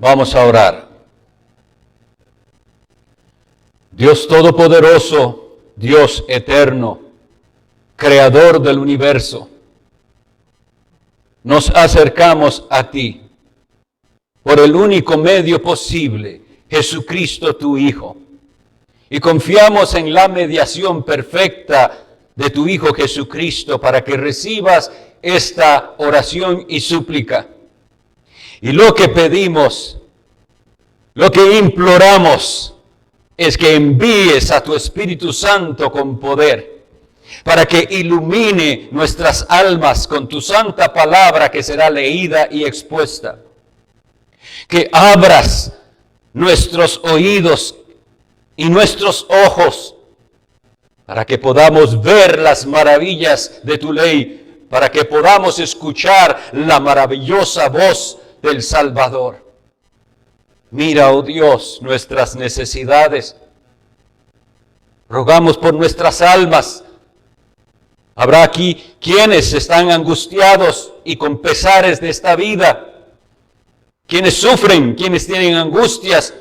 Vamos a orar. Dios Todopoderoso, Dios eterno, Creador del universo, nos acercamos a ti por el único medio posible, Jesucristo tu Hijo, y confiamos en la mediación perfecta de tu Hijo Jesucristo para que recibas esta oración y súplica. Y lo que pedimos, lo que imploramos, es que envíes a tu Espíritu Santo con poder, para que ilumine nuestras almas con tu santa palabra que será leída y expuesta. Que abras nuestros oídos y nuestros ojos, para que podamos ver las maravillas de tu ley, para que podamos escuchar la maravillosa voz del Salvador. Mira, oh Dios, nuestras necesidades. Rogamos por nuestras almas. Habrá aquí quienes están angustiados y con pesares de esta vida, quienes sufren, quienes tienen angustias,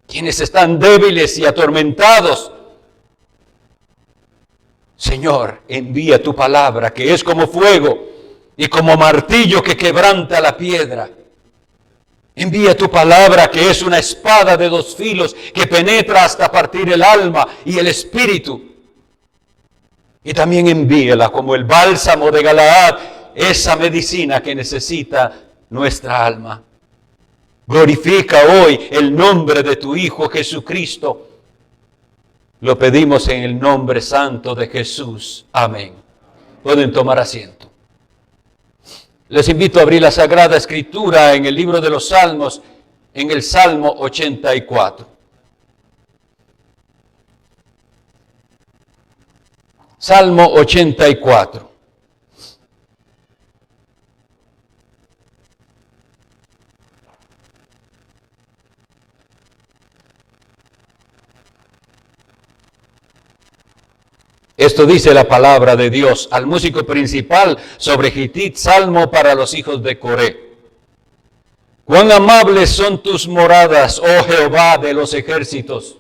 quienes están débiles y atormentados. Señor, envía tu palabra que es como fuego y como martillo que quebranta la piedra. Envía tu palabra que es una espada de dos filos que penetra hasta partir el alma y el espíritu. Y también envíela como el bálsamo de Galaad, esa medicina que necesita nuestra alma. Glorifica hoy el nombre de tu Hijo Jesucristo. Lo pedimos en el nombre santo de Jesús. Amén. Pueden tomar asiento. Les invito a abrir la Sagrada Escritura en el libro de los Salmos, en el Salmo 84. Salmo 84. Esto dice la palabra de Dios al músico principal sobre Gitit, salmo para los hijos de Coré. Cuán amables son tus moradas, oh Jehová de los ejércitos.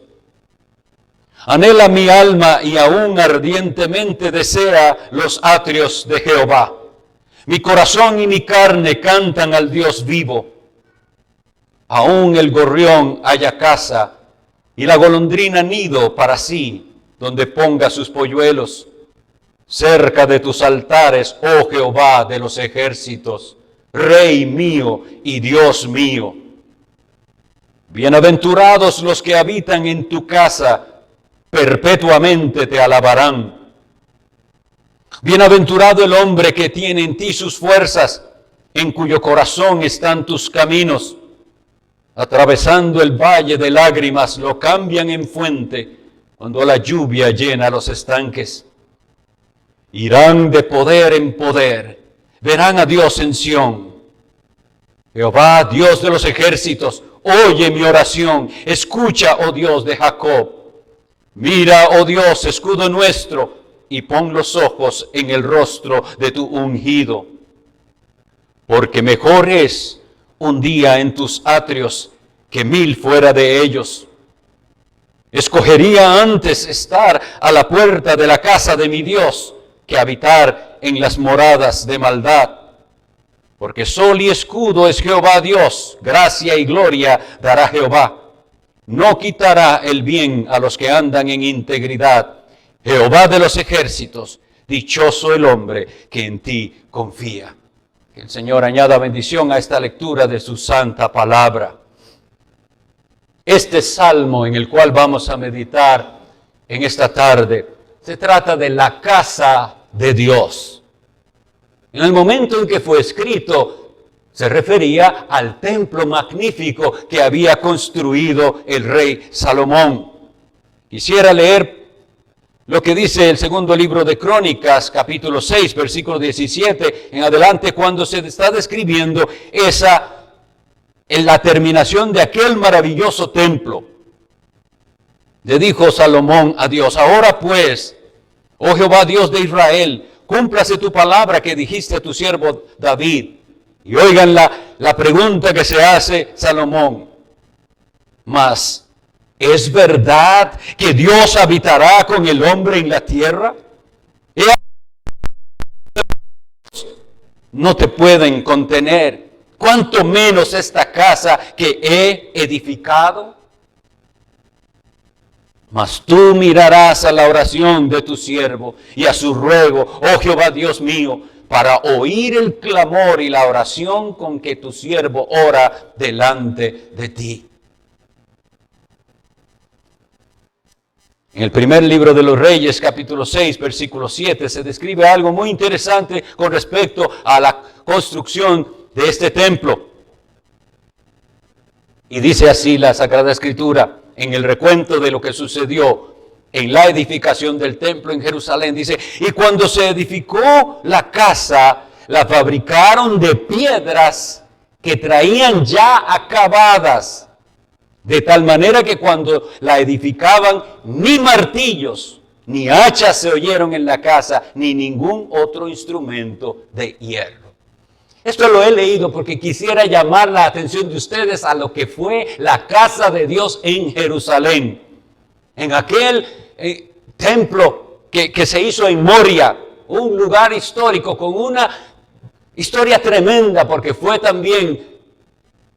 Anhela mi alma y aún ardientemente desea los atrios de Jehová. Mi corazón y mi carne cantan al Dios vivo. Aún el gorrión halla casa y la golondrina nido para sí, donde ponga sus polluelos, cerca de tus altares, oh Jehová de los ejércitos, Rey mío y Dios mío. Bienaventurados los que habitan en tu casa, perpetuamente te alabarán. Bienaventurado el hombre que tiene en ti sus fuerzas, en cuyo corazón están tus caminos. Atravesando el valle de lágrimas, lo cambian en fuente, cuando la lluvia llena los estanques. Irán de poder en poder, verán a Dios en Sión. Jehová, Dios de los ejércitos, oye mi oración, escucha, oh Dios de Jacob. Mira, oh Dios, escudo nuestro, y pon los ojos en el rostro de tu ungido. Porque mejor es un día en tus atrios que 1000 fuera de ellos. Escogería antes estar a la puerta de la casa de mi Dios que habitar en las moradas de maldad. Porque sol y escudo es Jehová Dios, gracia y gloria dará Jehová. No quitará el bien a los que andan en integridad. Jehová de los ejércitos, dichoso el hombre que en ti confía. Que el Señor añada bendición a esta lectura de su santa palabra. Este salmo en el cual vamos a meditar en esta tarde, se trata de la casa de Dios. En el momento en que fue escrito, se refería al templo magnífico que había construido el rey Salomón. Quisiera leer lo que dice el segundo libro de Crónicas, capítulo 6, versículo 17, en adelante, cuando se está describiendo en la terminación de aquel maravilloso templo. Le dijo Salomón a Dios: ahora pues, oh Jehová Dios de Israel, cúmplase tu palabra que dijiste a tu siervo David, y óiganla la pregunta que se hace Salomón: ¿mas es verdad que Dios habitará con el hombre en la tierra? No te pueden contener, cuanto menos esta casa que he edificado. Mas tú mirarás a la oración de tu siervo y a su ruego, oh Jehová Dios mío, para oír el clamor y la oración con que tu siervo ora delante de ti. En el primer libro de los Reyes, capítulo 6, versículo 7, se describe algo muy interesante con respecto a la construcción de este templo. Y dice así la Sagrada Escritura, en el recuento de lo que sucedió en la edificación del templo en Jerusalén. Dice: y cuando se edificó la casa, la fabricaron de piedras que traían ya acabadas, de tal manera que cuando la edificaban, ni martillos ni hachas se oyeron en la casa, ni ningún otro instrumento de hierro. Esto lo he leído porque quisiera llamar la atención de ustedes a lo que fue la casa de Dios en Jerusalén. En aquel templo que se hizo en Moria, un lugar histórico con una historia tremenda, porque fue también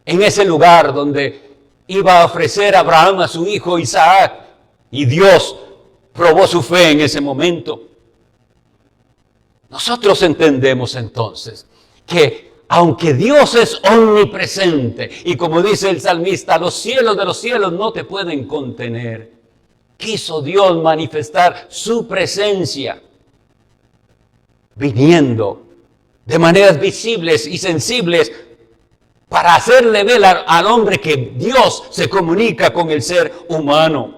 en ese lugar donde iba a ofrecer a Abraham a su hijo Isaac, y Dios probó su fe en ese momento. Nosotros entendemos entonces que aunque Dios es omnipresente, y como dice el salmista, los cielos de los cielos no te pueden contener, quiso Dios manifestar su presencia, viniendo de maneras visibles y sensibles para hacerle ver al hombre que Dios se comunica con el ser humano.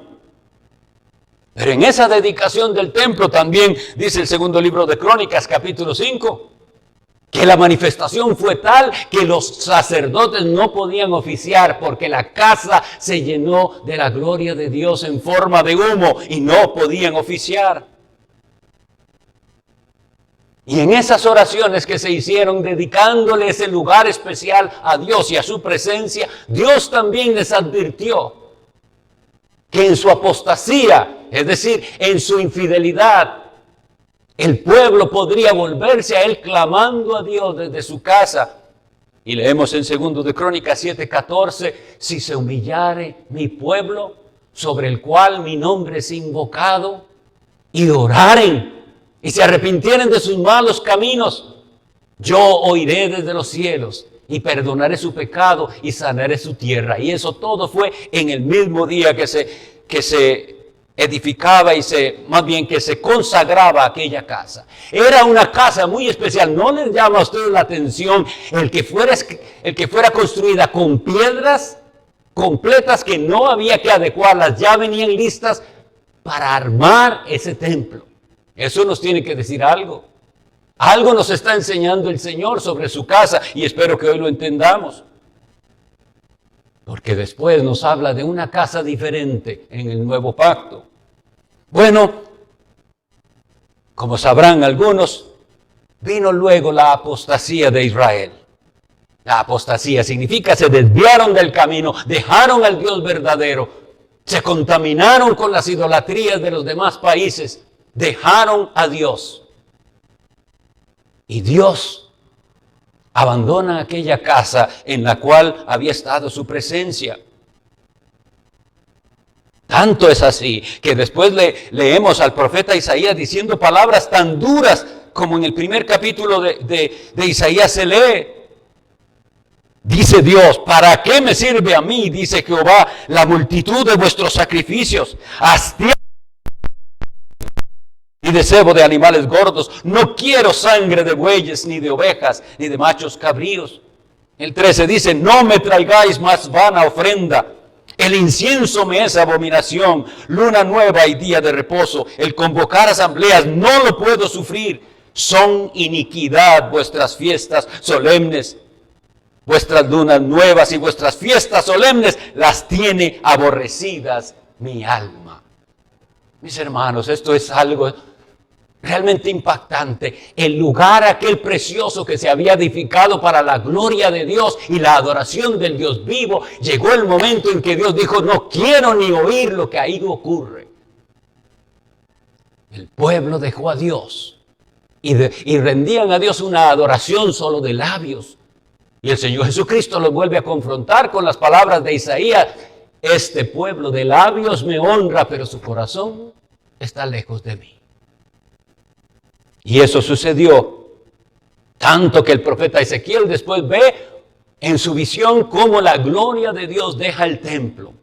Pero en esa dedicación del templo también dice el segundo libro de Crónicas, capítulo 5, que la manifestación fue tal que los sacerdotes no podían oficiar porque la casa se llenó de la gloria de Dios en forma de humo y no podían oficiar. Y en esas oraciones que se hicieron dedicándole ese lugar especial a Dios y a su presencia, Dios también les advirtió que en su apostasía, es decir, en su infidelidad, el pueblo podría volverse a él clamando a Dios desde su casa. Y leemos en 2 de Crónicas 7:14, si se humillare mi pueblo, sobre el cual mi nombre es invocado, y oraren, y se arrepintieren de sus malos caminos, yo oiré desde los cielos, y perdonaré su pecado, y sanaré su tierra. Y eso todo fue en el mismo día que se edificaba y más bien que se consagraba aquella casa. Era una casa muy especial. ¿No les llama a ustedes la atención el que fuera construida con piedras completas que no había que adecuarlas, ya venían listas para armar ese templo? Eso nos tiene que decir algo. Algo nos está enseñando el Señor sobre su casa, y espero que hoy lo entendamos. Porque después nos habla de una casa diferente en el nuevo pacto. Bueno, como sabrán algunos, vino luego la apostasía de Israel. La apostasía significa se desviaron del camino, dejaron al Dios verdadero, se contaminaron con las idolatrías de los demás países, dejaron a Dios. Y Dios abandona aquella casa en la cual había estado su presencia. Tanto es así que después leemos al profeta Isaías diciendo palabras tan duras como en el primer capítulo de Isaías se lee. Dice Dios: ¿para qué me sirve a mí, dice Jehová, la multitud de vuestros sacrificios? Hastiado y de cebo de animales gordos. No quiero sangre de bueyes, ni de ovejas, ni de machos cabríos. El 13 dice: no me traigáis más vana ofrenda. El incienso me es abominación, luna nueva y día de reposo. El convocar asambleas no lo puedo sufrir. Son iniquidad vuestras fiestas solemnes. Vuestras lunas nuevas y vuestras fiestas solemnes las tiene aborrecidas mi alma. Mis hermanos, esto es algo realmente impactante. El lugar aquel precioso que se había edificado para la gloria de Dios y la adoración del Dios vivo, llegó el momento en que Dios dijo, no quiero ni oír lo que ahí ocurre. El pueblo dejó a Dios y rendían a Dios una adoración solo de labios. Y el Señor Jesucristo los vuelve a confrontar con las palabras de Isaías. Este pueblo de labios me honra, pero su corazón está lejos de mí. Y eso sucedió tanto que el profeta Ezequiel después ve en su visión cómo la gloria de Dios deja el templo.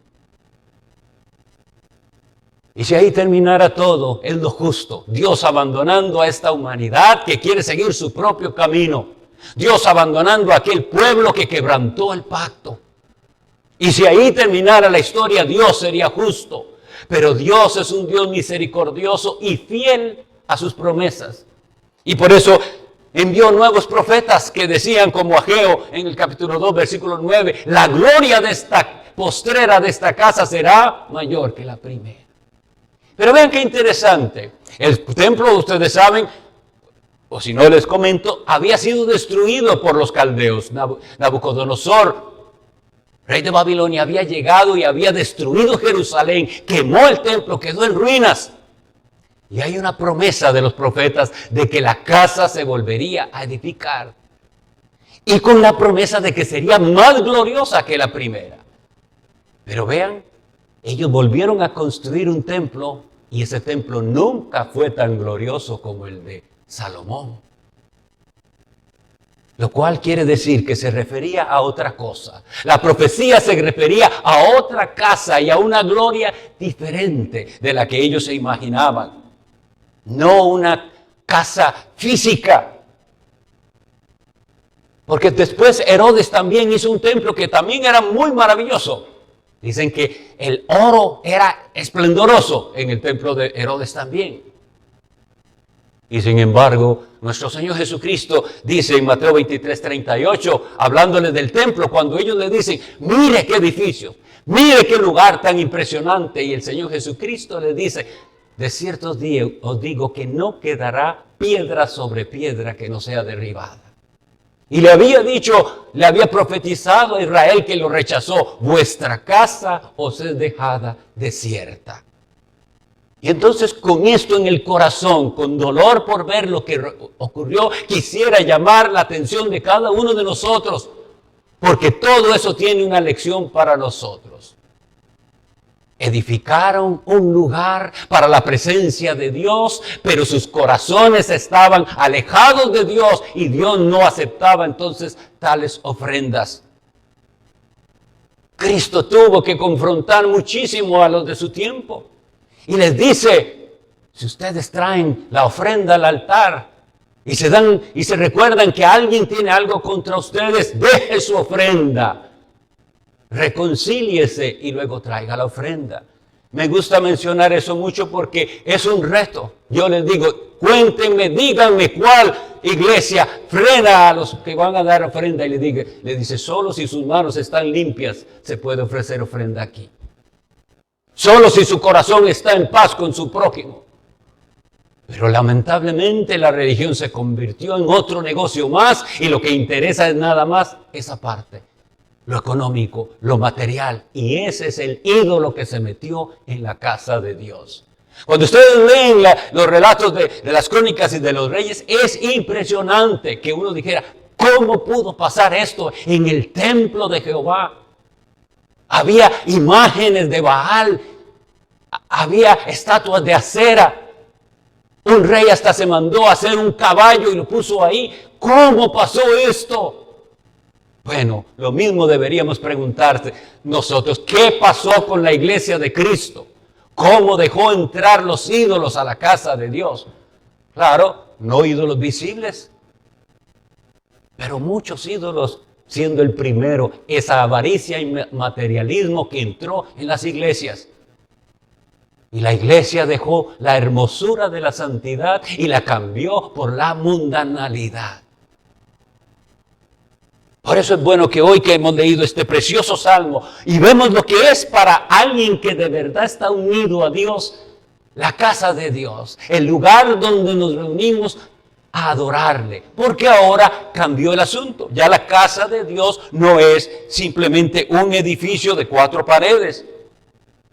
Y si ahí terminara todo, es lo justo. Dios abandonando a esta humanidad que quiere seguir su propio camino. Dios abandonando a aquel pueblo que quebrantó el pacto. Y si ahí terminara la historia, Dios sería justo. Pero Dios es un Dios misericordioso y fiel a sus promesas. Y por eso envió nuevos profetas que decían, como Ageo en el capítulo 2, versículo 9, la gloria de esta postrera de esta casa será mayor que la primera. Pero vean qué interesante. El templo, ustedes saben, o si no les comento, había sido destruido por los caldeos. Nabucodonosor, rey de Babilonia, había llegado y había destruido Jerusalén, quemó el templo, quedó en ruinas. Y hay una promesa de los profetas de que la casa se volvería a edificar. Y con la promesa de que sería más gloriosa que la primera. Pero vean, ellos volvieron a construir un templo y ese templo nunca fue tan glorioso como el de Salomón. Lo cual quiere decir que se refería a otra cosa. La profecía se refería a otra casa y a una gloria diferente de la que ellos se imaginaban. No una casa física. Porque después Herodes también hizo un templo que también era muy maravilloso. Dicen que el oro era esplendoroso en el templo de Herodes también. Y sin embargo, nuestro Señor Jesucristo dice en Mateo 23:38, hablándole del templo, cuando ellos le dicen, mire qué edificio, mire qué lugar tan impresionante. Y el Señor Jesucristo le dice, de cierto os digo que no quedará piedra sobre piedra que no sea derribada. Y le había dicho, le había profetizado a Israel que lo rechazó, vuestra casa os es dejada desierta. Y entonces con esto en el corazón, con dolor por ver lo que ocurrió, quisiera llamar la atención de cada uno de nosotros, porque todo eso tiene una lección para nosotros. Edificaron un lugar para la presencia de Dios, pero sus corazones estaban alejados de Dios y Dios no aceptaba entonces tales ofrendas. Cristo tuvo que confrontar muchísimo a los de su tiempo y les dice, si ustedes traen la ofrenda al altar y se recuerdan que alguien tiene algo contra ustedes, deje su ofrenda. Reconcíliese y luego traiga la ofrenda. Me gusta mencionar eso mucho porque es un reto. Yo les digo, cuéntenme, díganme cuál iglesia frena a los que van a dar ofrenda y le dice, solo si sus manos están limpias se puede ofrecer ofrenda aquí. Solo si su corazón está en paz con su prójimo. Pero lamentablemente la religión se convirtió en otro negocio más y lo que interesa es nada más esa parte. Lo económico, lo material. Y ese es el ídolo que se metió en la casa de Dios. Cuando ustedes leen los relatos de las crónicas y de los reyes, es impresionante que uno dijera, ¿cómo pudo pasar esto en el templo de Jehová? Había imágenes de Baal, había estatuas de Acera. Un rey hasta se mandó a hacer un caballo y lo puso ahí. ¿Cómo pasó esto? Bueno, lo mismo deberíamos preguntarse nosotros. ¿Qué pasó con la iglesia de Cristo? ¿Cómo dejó entrar los ídolos a la casa de Dios? Claro, no ídolos visibles, pero muchos ídolos, siendo el primero esa avaricia y materialismo que entró en las iglesias. Y la iglesia dejó la hermosura de la santidad y la cambió por la mundanalidad. Por eso es bueno que hoy que hemos leído este precioso salmo y vemos lo que es para alguien que de verdad está unido a Dios, la casa de Dios, el lugar donde nos reunimos a adorarle, porque ahora cambió el asunto. Ya la casa de Dios no es simplemente un edificio de 4 paredes.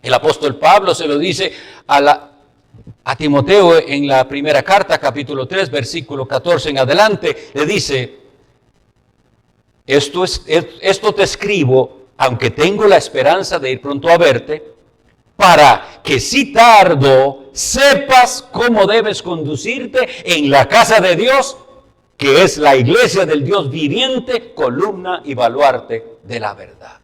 El apóstol Pablo se lo dice a Timoteo en la primera carta, capítulo 3, versículo 14 en adelante. Le dice: esto te escribo, aunque tengo la esperanza de ir pronto a verte, para que si tardo, sepas cómo debes conducirte en la casa de Dios, que es la iglesia del Dios viviente, columna y baluarte de la verdad.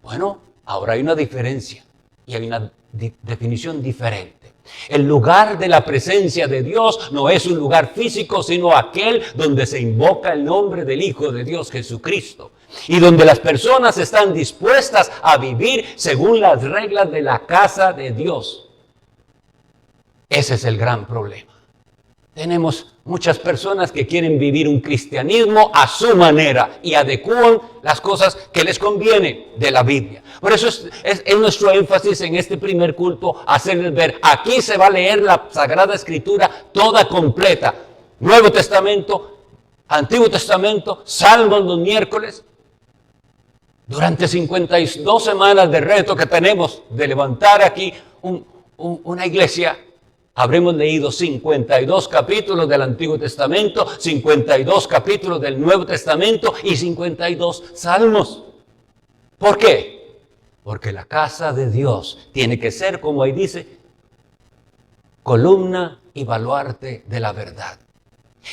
Bueno, ahora hay una diferencia y hay una definición diferente. El lugar de la presencia de Dios no es un lugar físico, sino aquel donde se invoca el nombre del Hijo de Dios, Jesucristo, y donde las personas están dispuestas a vivir según las reglas de la casa de Dios. Ese es el gran problema. Tenemos muchas personas que quieren vivir un cristianismo a su manera y adecúan las cosas que les conviene de la Biblia. Por eso es nuestro énfasis en este primer culto, hacerles ver, aquí se va a leer la Sagrada Escritura toda completa. Nuevo Testamento, Antiguo Testamento, Salmos los miércoles. Durante 52 semanas de reto que tenemos de levantar aquí una iglesia, habremos leído 52 capítulos del Antiguo Testamento, 52 capítulos del Nuevo Testamento y 52 salmos. ¿Por qué? Porque la casa de Dios tiene que ser, como ahí dice, columna y baluarte de la verdad.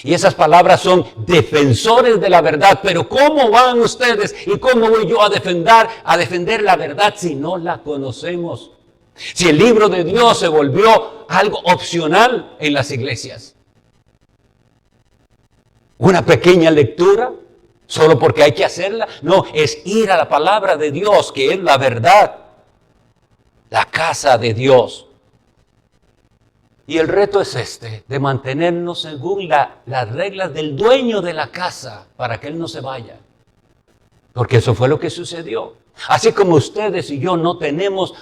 Y esas palabras son defensores de la verdad. Pero ¿cómo van ustedes y cómo voy yo a defender la verdad si no la conocemos? Si el libro de Dios se volvió algo opcional en las iglesias. Una pequeña lectura, solo porque hay que hacerla. No, es ir a la palabra de Dios, que es la verdad. La casa de Dios. Y el reto es de mantenernos según las reglas del dueño de la casa, para que él no se vaya. Porque eso fue lo que sucedió. Así como ustedes y yo no tenemos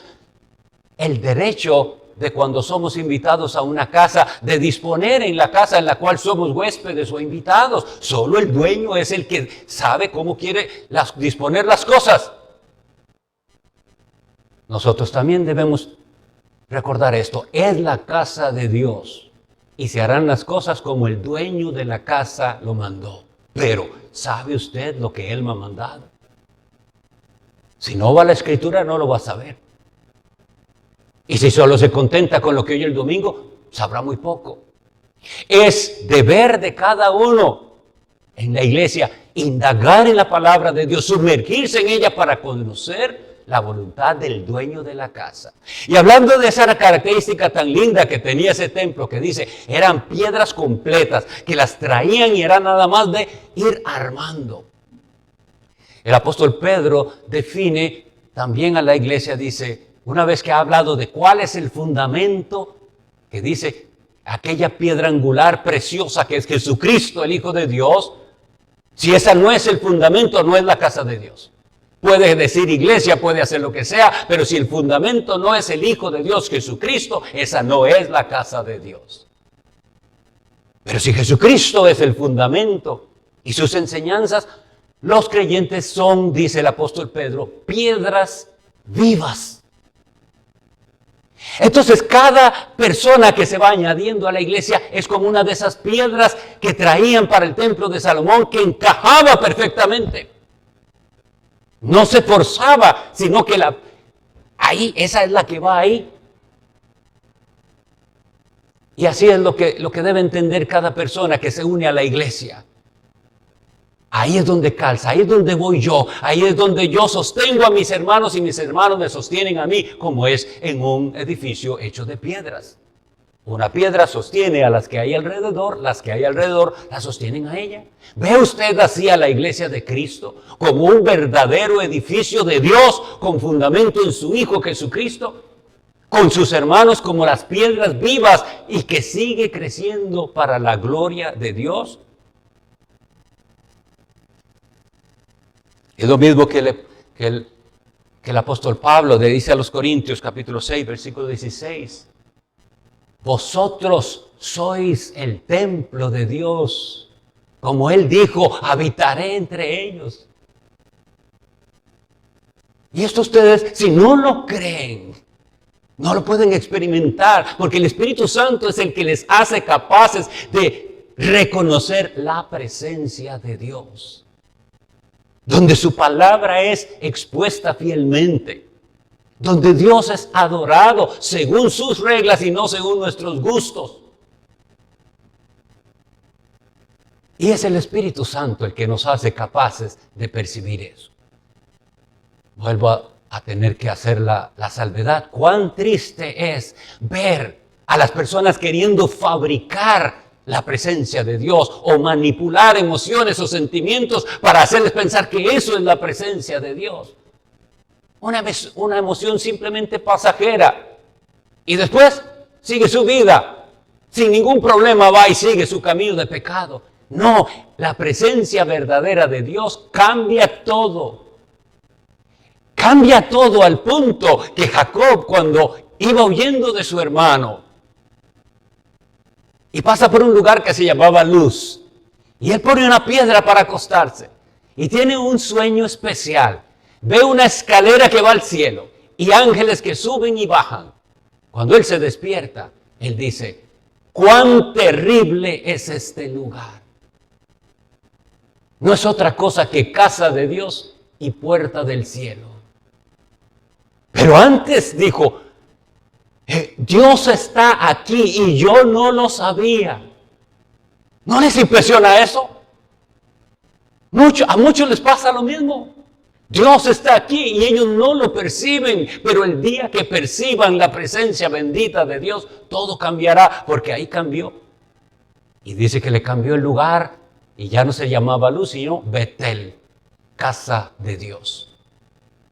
el derecho de, cuando somos invitados a una casa, de disponer en la casa en la cual somos huéspedes o invitados. Solo el dueño es el que sabe cómo quiere disponer las cosas. Nosotros también debemos recordar esto. Es la casa de Dios y se harán las cosas como el dueño de la casa lo mandó. Pero, ¿sabe usted lo que Él me ha mandado? Si no va a la Escritura, no lo va a saber. Y si solo se contenta con lo que oye el domingo, sabrá muy poco. Es deber de cada uno en la iglesia indagar en la palabra de Dios, sumergirse en ella para conocer la voluntad del dueño de la casa. Y hablando de esa característica tan linda que tenía ese templo, que dice, eran piedras completas, que las traían y era nada más de ir armando. El apóstol Pedro define también a la iglesia, dice, una vez que ha hablado de cuál es el fundamento, que dice, aquella piedra angular preciosa que es Jesucristo, el Hijo de Dios, si esa no es el fundamento, no es la casa de Dios. Puede decir iglesia, puede hacer lo que sea, pero si el fundamento no es el Hijo de Dios, Jesucristo, esa no es la casa de Dios. Pero si Jesucristo es el fundamento y sus enseñanzas, los creyentes son, dice el apóstol Pedro, piedras vivas. Entonces, cada persona que se va añadiendo a la iglesia es como una de esas piedras que traían para el templo de Salomón, que encajaba perfectamente. No se forzaba, sino que ahí, esa es la que va ahí. Y así es lo que debe entender cada persona que se une a la iglesia. Ahí es donde calza, ahí es donde voy yo, ahí es donde yo sostengo a mis hermanos y mis hermanos me sostienen a mí, como es en un edificio hecho de piedras. Una piedra sostiene a las que hay alrededor la sostienen a ella. ¿Ve usted así a la iglesia de Cristo como un verdadero edificio de Dios con fundamento en su Hijo Jesucristo? Con sus hermanos como las piedras vivas y que sigue creciendo para la gloria de Dios. Es lo mismo que el apóstol Pablo le dice a los Corintios, capítulo 6, versículo 16. vosotros sois el templo de Dios. Como Él dijo, habitaré entre ellos. Y esto ustedes, si no lo creen, no lo pueden experimentar, porque el Espíritu Santo es el que les hace capaces de reconocer la presencia de Dios, donde su palabra es expuesta fielmente, donde Dios es adorado según sus reglas y no según nuestros gustos. Y es el Espíritu Santo el que nos hace capaces de percibir eso. Vuelvo a tener que hacer la salvedad. Cuán triste es ver a las personas queriendo fabricar la presencia de Dios o manipular emociones o sentimientos para hacerles pensar que eso es la presencia de Dios. Una emoción simplemente pasajera. Y después sigue su vida. Sin ningún problema va y sigue su camino de pecado. No, la presencia verdadera de Dios cambia todo. Cambia todo al punto que Jacob, cuando iba huyendo de su hermano y pasa por un lugar que se llamaba Luz, y él pone una piedra para acostarse y tiene un sueño especial. Ve una escalera que va al cielo y ángeles que suben y bajan. Cuando él se despierta, él dice, cuán terrible es este lugar. No es otra cosa que casa de Dios y puerta del cielo. Pero antes dijo, Dios está aquí y yo no lo sabía. ¿No les impresiona eso? A muchos les pasa lo mismo. Dios está aquí y ellos no lo perciben, pero el día que perciban la presencia bendita de Dios, todo cambiará, porque ahí cambió. Y dice que le cambió el lugar y ya no se llamaba Luz, sino Betel, casa de Dios.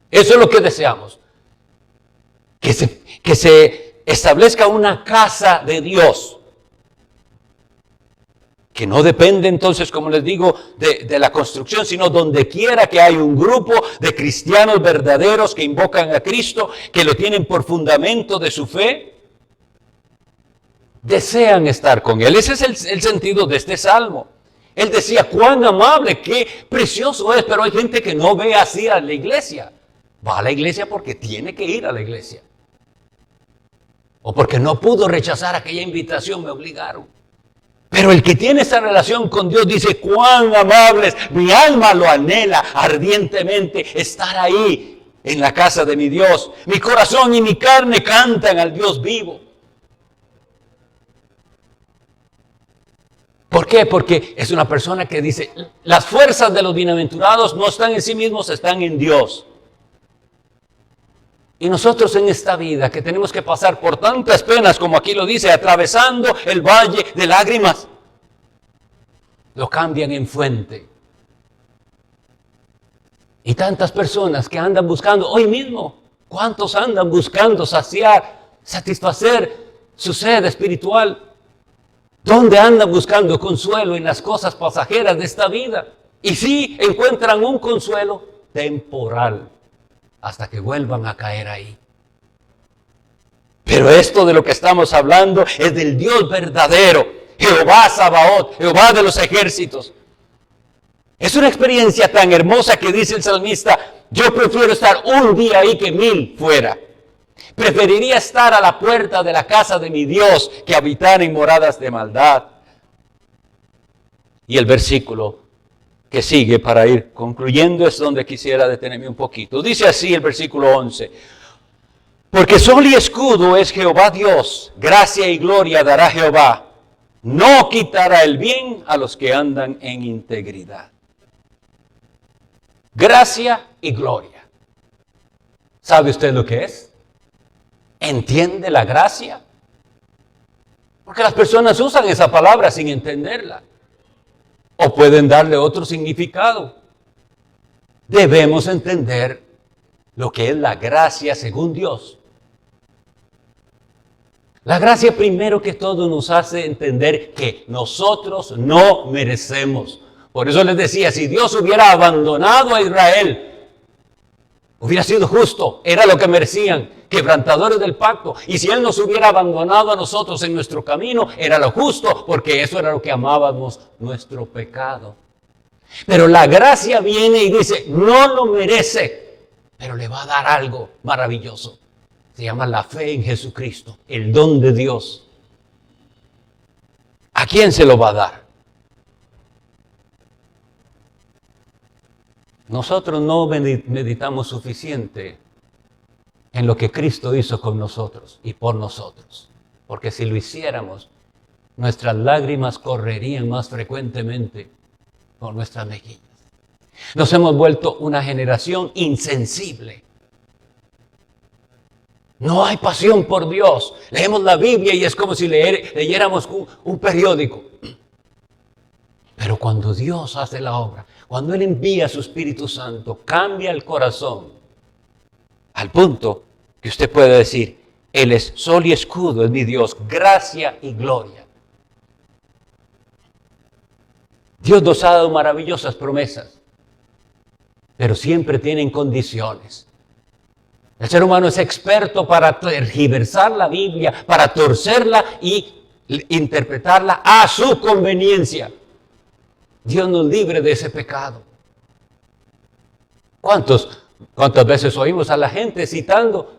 Eso es lo que deseamos. Que se establezca una casa de Dios. Que no depende entonces, como les digo, de la construcción, sino donde quiera que hay un grupo de cristianos verdaderos que invocan a Cristo, que lo tienen por fundamento de su fe, desean estar con Él. Ese es el sentido de este salmo. Él decía, cuán amable, qué precioso es, pero hay gente que no ve así a la iglesia. Va a la iglesia porque tiene que ir a la iglesia. O porque no pudo rechazar aquella invitación, me obligaron. Pero el que tiene esa relación con Dios dice, cuán amables, mi alma lo anhela ardientemente, estar ahí en la casa de mi Dios. Mi corazón y mi carne cantan al Dios vivo. ¿Por qué? Porque es una persona que dice, las fuerzas de los bienaventurados no están en sí mismos, están en Dios. Y nosotros en esta vida que tenemos que pasar por tantas penas, como aquí lo dice, atravesando el valle de lágrimas, lo cambian en fuente. Y tantas personas que andan buscando, hoy mismo, ¿cuántos andan buscando satisfacer su sed espiritual? ¿Dónde andan buscando consuelo? En las cosas pasajeras de esta vida. Y sí encuentran un consuelo temporal, hasta que vuelvan a caer ahí. Pero esto de lo que estamos hablando es del Dios verdadero, Jehová Sabaoth, Jehová de los ejércitos. Es una experiencia tan hermosa que dice el salmista, yo prefiero estar un día ahí que 1000 fuera. Preferiría estar a la puerta de la casa de mi Dios que habitar en moradas de maldad. Y el versículo que sigue para ir concluyendo es donde quisiera detenerme un poquito. Dice así el versículo 11. Porque sol y escudo es Jehová Dios, gracia y gloria dará Jehová. No quitará el bien a los que andan en integridad. Gracia y gloria. ¿Sabe usted lo que es? ¿Entiende la gracia? Porque las personas usan esa palabra sin entenderla. O pueden darle otro significado. Debemos entender lo que es la gracia según Dios. La gracia primero que todo nos hace entender que nosotros no merecemos. Por eso les decía, si Dios hubiera abandonado a Israel Hubiera sido justo, era lo que merecían, quebrantadores del pacto. Y si Él nos hubiera abandonado a nosotros en nuestro camino, era lo justo, porque eso era lo que amábamos, nuestro pecado. Pero la gracia viene y dice, no lo merece, pero le va a dar algo maravilloso. Se llama la fe en Jesucristo, el don de Dios. ¿A quién se lo va a dar? Nosotros no meditamos suficiente en lo que Cristo hizo con nosotros y por nosotros. Porque si lo hiciéramos, nuestras lágrimas correrían más frecuentemente por nuestras mejillas. Nos hemos vuelto una generación insensible. No hay pasión por Dios. Leemos la Biblia y es como si leyéramos un periódico. Pero cuando Dios hace la obra, cuando Él envía a su Espíritu Santo, cambia el corazón al punto que usted puede decir, Él es sol y escudo, es mi Dios, gracia y gloria. Dios nos ha dado maravillosas promesas, pero siempre tienen condiciones. El ser humano es experto para tergiversar la Biblia, para torcerla y interpretarla a su conveniencia. Dios nos libre de ese pecado. ¿Cuántas veces oímos a la gente citando?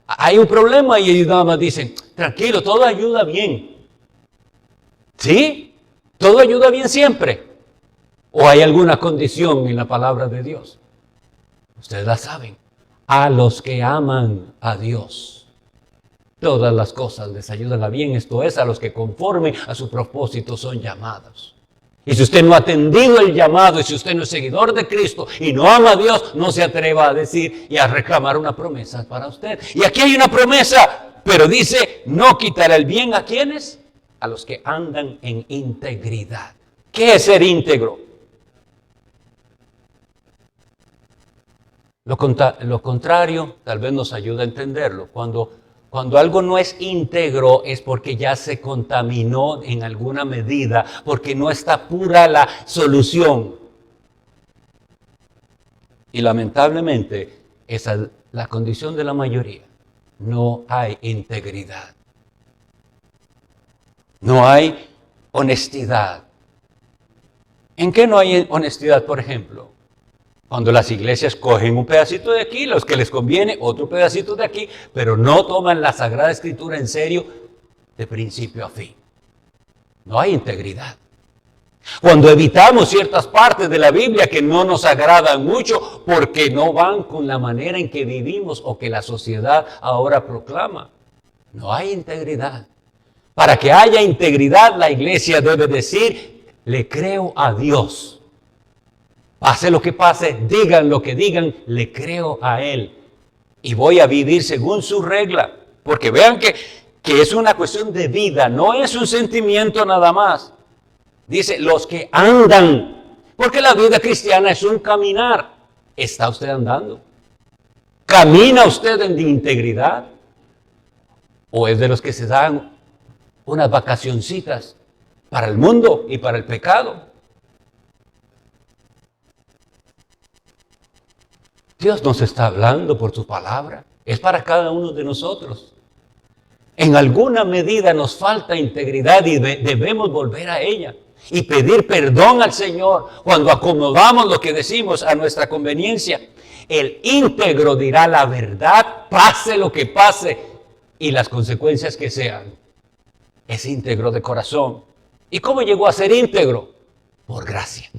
Hay un problema y ellos nada más dicen, tranquilo, todo ayuda bien. ¿Sí? ¿Todo ayuda bien siempre? ¿O hay alguna condición en la palabra de Dios? Ustedes la saben. A los que aman a Dios, todas las cosas les ayudan a bien. Esto es, a los que conforme a su propósito son llamados. Y si usted no ha atendido el llamado, y si usted no es seguidor de Cristo y no ama a Dios, no se atreva a decir y a reclamar una promesa para usted. Y aquí hay una promesa, pero dice, no quitará el bien ¿a quiénes? A los que andan en integridad. ¿Qué es ser íntegro? Lo contrario tal vez nos ayuda a entenderlo. Cuando algo no es íntegro es porque ya se contaminó en alguna medida, porque no está pura la solución. Y lamentablemente esa es la condición de la mayoría. No hay integridad. No hay honestidad. ¿En qué no hay honestidad, por ejemplo? Cuando las iglesias cogen un pedacito de aquí, los que les conviene, otro pedacito de aquí, pero no toman la Sagrada Escritura en serio de principio a fin. No hay integridad. Cuando evitamos ciertas partes de la Biblia que no nos agradan mucho porque no van con la manera en que vivimos o que la sociedad ahora proclama. No hay integridad. Para que haya integridad, la iglesia debe decir, le creo a Dios. Pase lo que pase, digan lo que digan, le creo a Él. Y voy a vivir según su regla. Porque vean que es una cuestión de vida, no es un sentimiento nada más. Dice, los que andan. Porque la vida cristiana es un caminar. ¿Está usted andando? ¿Camina usted en integridad? ¿O es de los que se dan unas vacacioncitas para el mundo y para el pecado? Dios nos está hablando por su palabra. Es para cada uno de nosotros. En alguna medida nos falta integridad y debemos volver a ella y pedir perdón al Señor cuando acomodamos lo que decimos a nuestra conveniencia. El íntegro dirá la verdad, pase lo que pase y las consecuencias que sean. Es íntegro de corazón. ¿Y cómo llegó a ser íntegro? Por gracia.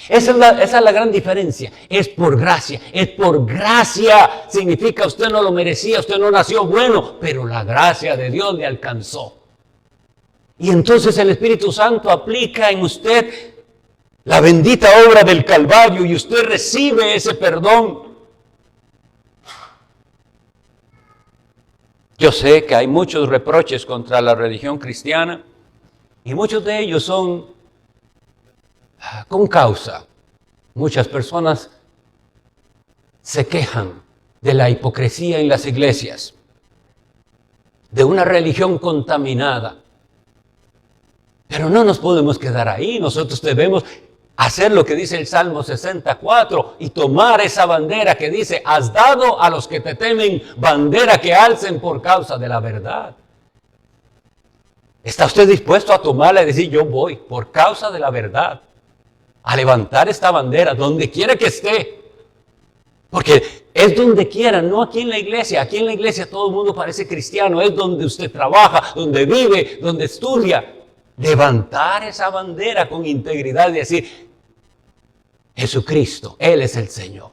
Esa es la gran diferencia. Es por gracia. Es por gracia. Significa usted no lo merecía, usted no nació bueno, pero la gracia de Dios le alcanzó. Y entonces el Espíritu Santo aplica en usted la bendita obra del Calvario y usted recibe ese perdón. Yo sé que hay muchos reproches contra la religión cristiana y muchos de ellos son con causa. Muchas personas se quejan de la hipocresía en las iglesias, de una religión contaminada. Pero no nos podemos quedar ahí. Nosotros debemos hacer lo que dice el Salmo 64 y tomar esa bandera que dice, has dado a los que te temen bandera que alcen por causa de la verdad. ¿Está usted dispuesto a tomarla y decir, yo voy por causa de la verdad a levantar esta bandera donde quiera que esté? Porque es donde quiera, no aquí en la iglesia. Aquí en la iglesia todo el mundo parece cristiano. Es donde usted trabaja, donde vive, donde estudia. Levantar esa bandera con integridad y decir, Jesucristo, Él es el Señor.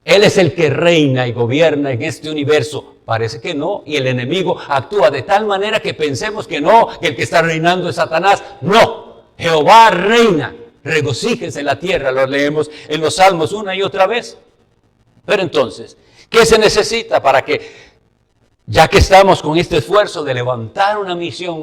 Él es el que reina y gobierna en este universo. Parece que no. Y el enemigo actúa de tal manera que pensemos que no, que el que está reinando es Satanás. No, Jehová reina. Regocíjese en la tierra. Lo leemos en los Salmos una y otra vez. Pero entonces, ¿qué se necesita para que, ya que estamos con este esfuerzo de levantar una misión,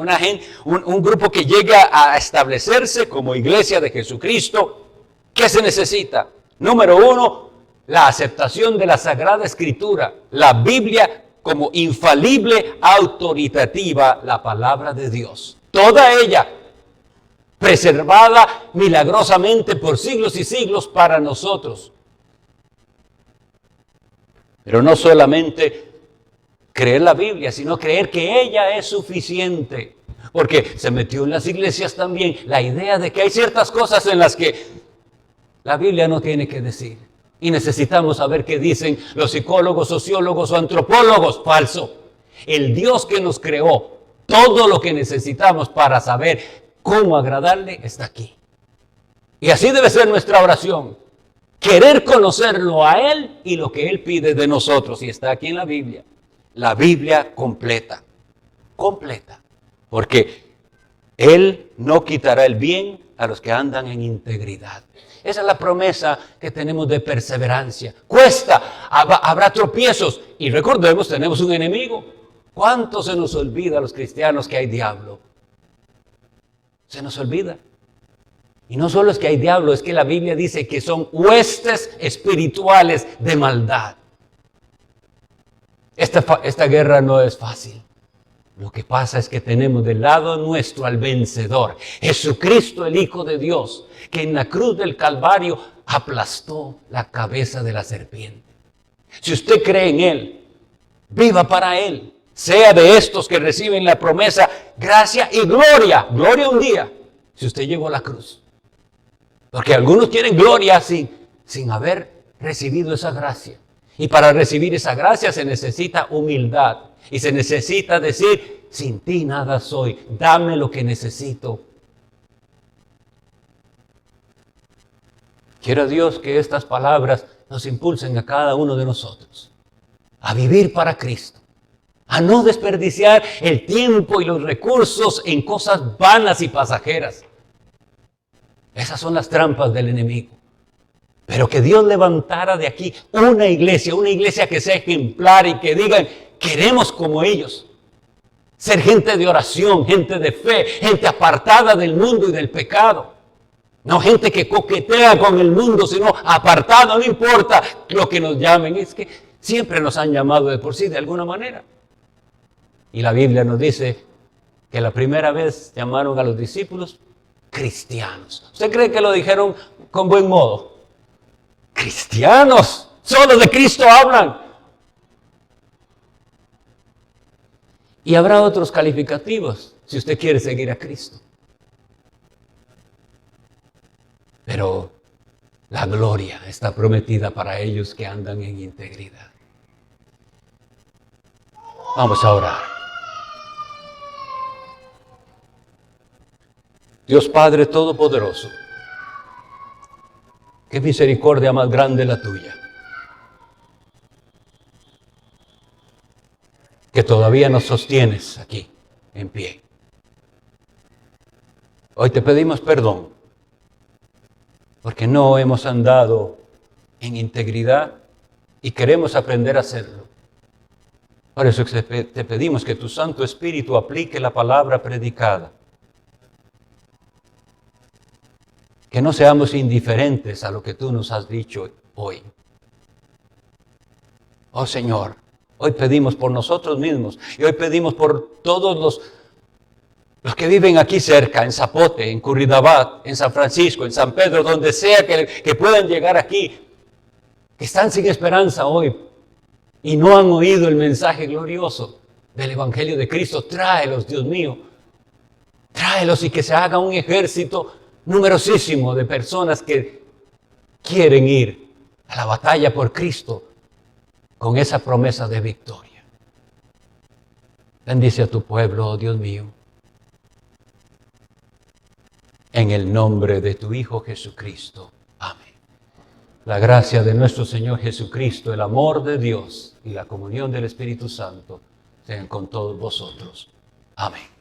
un grupo que llegue a establecerse como iglesia de Jesucristo, ¿qué se necesita? Número uno, la aceptación de la Sagrada Escritura, la Biblia como infalible, autoritativa, la palabra de Dios. Toda ella preservada milagrosamente por siglos y siglos para nosotros. Pero no solamente creer la Biblia, sino creer que ella es suficiente. Porque se metió en las iglesias también la idea de que hay ciertas cosas en las que la Biblia no tiene que decir. Y necesitamos saber qué dicen los psicólogos, sociólogos o antropólogos. Falso. El Dios que nos creó, todo lo que necesitamos para saber cómo agradarle está aquí. Y así debe ser nuestra oración. Querer conocerlo a Él y lo que Él pide de nosotros. Y está aquí en la Biblia. La Biblia completa. Completa. Porque Él no quitará el bien a los que andan en integridad. Esa es la promesa que tenemos de perseverancia. Cuesta, habrá tropiezos. Y recordemos, tenemos un enemigo. ¿Cuánto se nos olvida a los cristianos que hay diablo? Se nos olvida. Y no solo es que hay diablo, es que la Biblia dice que son huestes espirituales de maldad. Esta guerra no es fácil. Lo que pasa es que tenemos del lado nuestro al vencedor, Jesucristo, el Hijo de Dios, que en la cruz del Calvario aplastó la cabeza de la serpiente. Si usted cree en Él, viva para Él. Sea de estos que reciben la promesa, gracia y gloria. Gloria un día, si usted llegó a la cruz. Porque algunos quieren gloria sin haber recibido esa gracia. Y para recibir esa gracia se necesita humildad. Y se necesita decir, sin ti nada soy, dame lo que necesito. Quiero Dios que estas palabras nos impulsen a cada uno de nosotros a vivir para Cristo, a no desperdiciar el tiempo y los recursos en cosas vanas y pasajeras. Esas son las trampas del enemigo. Pero que Dios levantara de aquí una iglesia que sea ejemplar y que digan, queremos como ellos. Ser gente de oración, gente de fe, gente apartada del mundo y del pecado. No gente que coquetea con el mundo, sino apartada, no importa lo que nos llamen. Es que siempre nos han llamado de por sí, de alguna manera. Y la Biblia nos dice que la primera vez llamaron a los discípulos cristianos. ¿Usted cree que lo dijeron con buen modo? Cristianos, solo de Cristo hablan. Y habrá otros calificativos si usted quiere seguir a Cristo. Pero la gloria está prometida para ellos que andan en integridad. Vamos a orar. Dios Padre Todopoderoso, qué misericordia más grande la tuya, que todavía nos sostienes aquí en pie. Hoy te pedimos perdón porque no hemos andado en integridad y queremos aprender a hacerlo. Por eso te pedimos que tu Santo Espíritu aplique la palabra predicada. Que no seamos indiferentes a lo que tú nos has dicho hoy. Oh Señor, hoy pedimos por nosotros mismos y hoy pedimos por todos Los que viven aquí cerca, en Zapote, en Curridabat, en San Francisco, en San Pedro, donde sea que puedan llegar aquí, que están sin esperanza hoy y no han oído el mensaje glorioso del Evangelio de Cristo, tráelos, Dios mío. Tráelos y que se haga un ejército numerosísimo de personas que quieren ir a la batalla por Cristo con esa promesa de victoria. Bendice a tu pueblo, oh Dios mío. En el nombre de tu Hijo Jesucristo. Amén. La gracia de nuestro Señor Jesucristo, el amor de Dios y la comunión del Espíritu Santo sean con todos vosotros. Amén.